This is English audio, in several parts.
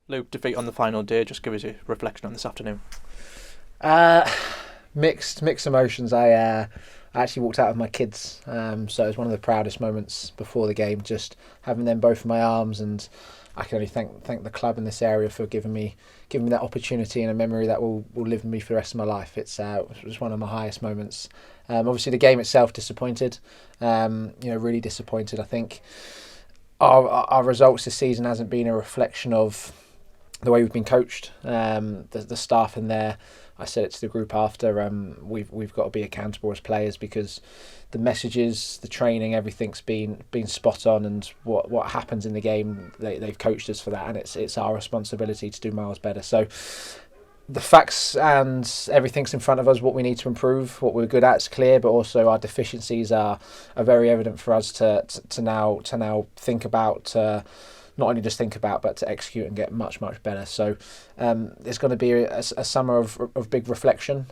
Luke, defeat on the final day. Just give us a reflection on this afternoon. Uh, mixed emotions. I actually walked out with my kids, so it was one of the proudest moments before the game. Just having them both in my arms, and I can only thank the club in this area for giving me that opportunity and a memory that will live with me for the rest of my life. It was one of my highest moments. Obviously, the game itself disappointed. Really disappointed. I think our results this season hasn't been a reflection of the way we've been coached. The staff in there, I said it to the group after. We've got to be accountable as players because the messages, the training, everything's been spot on, and what happens in the game, they've coached us for that, and it's our responsibility to do miles better. So the facts and everything's in front of us. What we need to improve, what we're good at, is clear, but also our deficiencies are very evident for us to now think about. Not only just think about, but to execute and get much better. So it's going to be a summer of big reflection,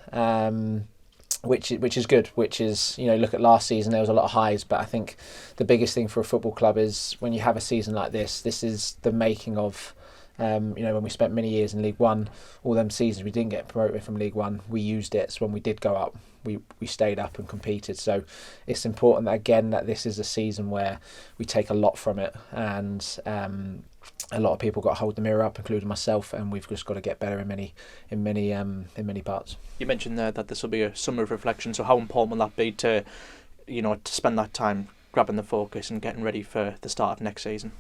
which is good. Which is, look at last season, there was a lot of highs, but I think the biggest thing for a football club is when you have a season like this. This is the making of. When we spent many years in League One, all them seasons we didn't get promoted from League One, we used it. So when we did go up, we stayed up and competed. So it's important that this is a season where we take a lot from it, and a lot of people got to hold the mirror up, including myself, and we've just got to get better in many parts. You mentioned there that this will be a summer of reflection. So how important will that be to spend that time grabbing the focus and getting ready for the start of next season?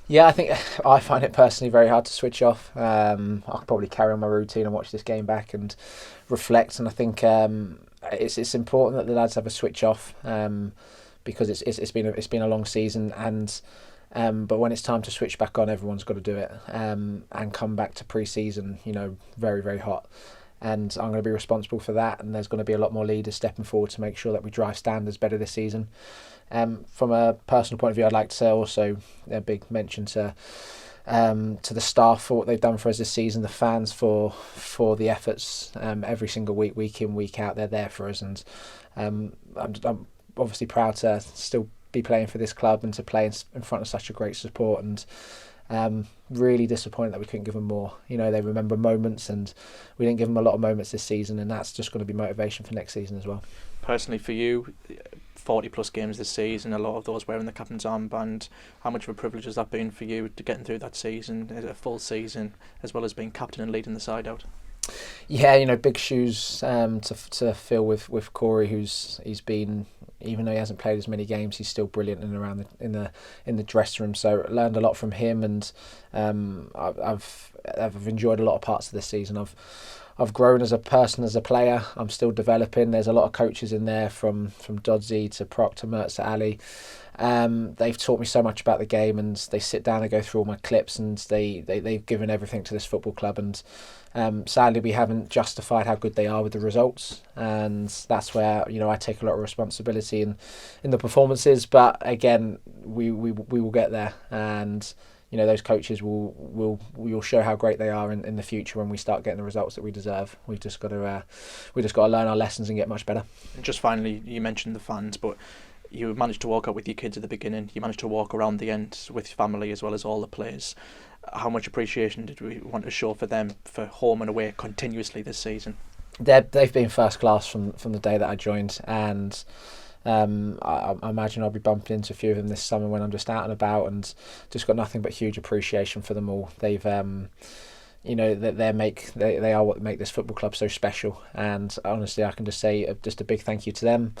Yeah, I think I find it personally very hard to switch off. I'll probably carry on my routine and watch this game back and reflect. And I think it's important that the lads have a switch off because it's been a long season. And but when it's time to switch back on, everyone's got to do it and come back to pre-season, very hot. And I'm going to be responsible for that. And there's going to be a lot more leaders stepping forward to make sure that we drive standards better this season. From a personal point of view, I'd like to also a big mention to the staff for what they've done for us this season, the fans for the efforts every single week in, week out. They're there for us, and I'm obviously proud to still be playing for this club and to play in front of such a great support. And really disappointed that we couldn't give them more. They remember moments, and we didn't give them a lot of moments this season, and that's just going to be motivation for next season as well. Personally, for you, 40 plus games this season, a lot of those wearing the captain's armband. How much of a privilege has that been for you to getting through that season, a full season, as well as being captain and leading the side out? Yeah, big shoes to fill with Corey, he's been, even though he hasn't played as many games, he's still brilliant and around in the dressing room. So learned a lot from him, and I've enjoyed a lot of parts of this season. I've grown as a person, as a player. I'm still developing. There's a lot of coaches in there, from Dodsey to Proc to Mertz to Ali. They've taught me so much about the game, and they sit down and go through all my clips, and they've given everything to this football club. And sadly, we haven't justified how good they are with the results, and that's where I take a lot of responsibility in the performances. But again, we will get there, and those coaches will show how great they are in the future when we start getting the results that we deserve. We've just got to learn our lessons and get much better. And just finally, you mentioned the fans, but you managed to walk out with your kids at the beginning. You managed to walk around the end with family as well as all the players. How much appreciation did we want to show for them for home and away continuously this season? They've been first class from the day that I joined, and I imagine I'll be bumping into a few of them this summer when I'm just out and about, and just got nothing but huge appreciation for them all. They've they are what make this football club so special, and honestly I can just say just a big thank you to them.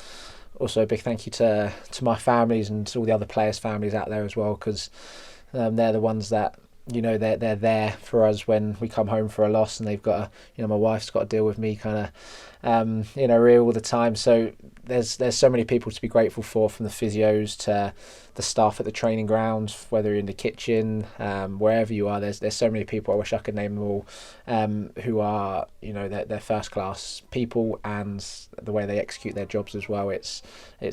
Also a big thank you to my families and all the other players' families out there as well, because they're the ones that they're there for us when we come home for a loss, and they've got my wife's got to deal with me kind of real all the time. So there's so many people to be grateful for, from the physios to the staff at the training ground, whether you're in the kitchen, wherever you are. There's so many people, I wish I could name them all, who are they're first class people, and the way they execute their jobs as well. It's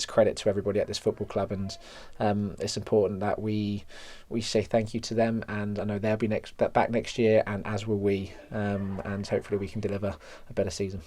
credit to everybody at this football club, and it's important that we say thank you to them, and I know they'll be back next year, and as will we, and hopefully we can deliver a better season.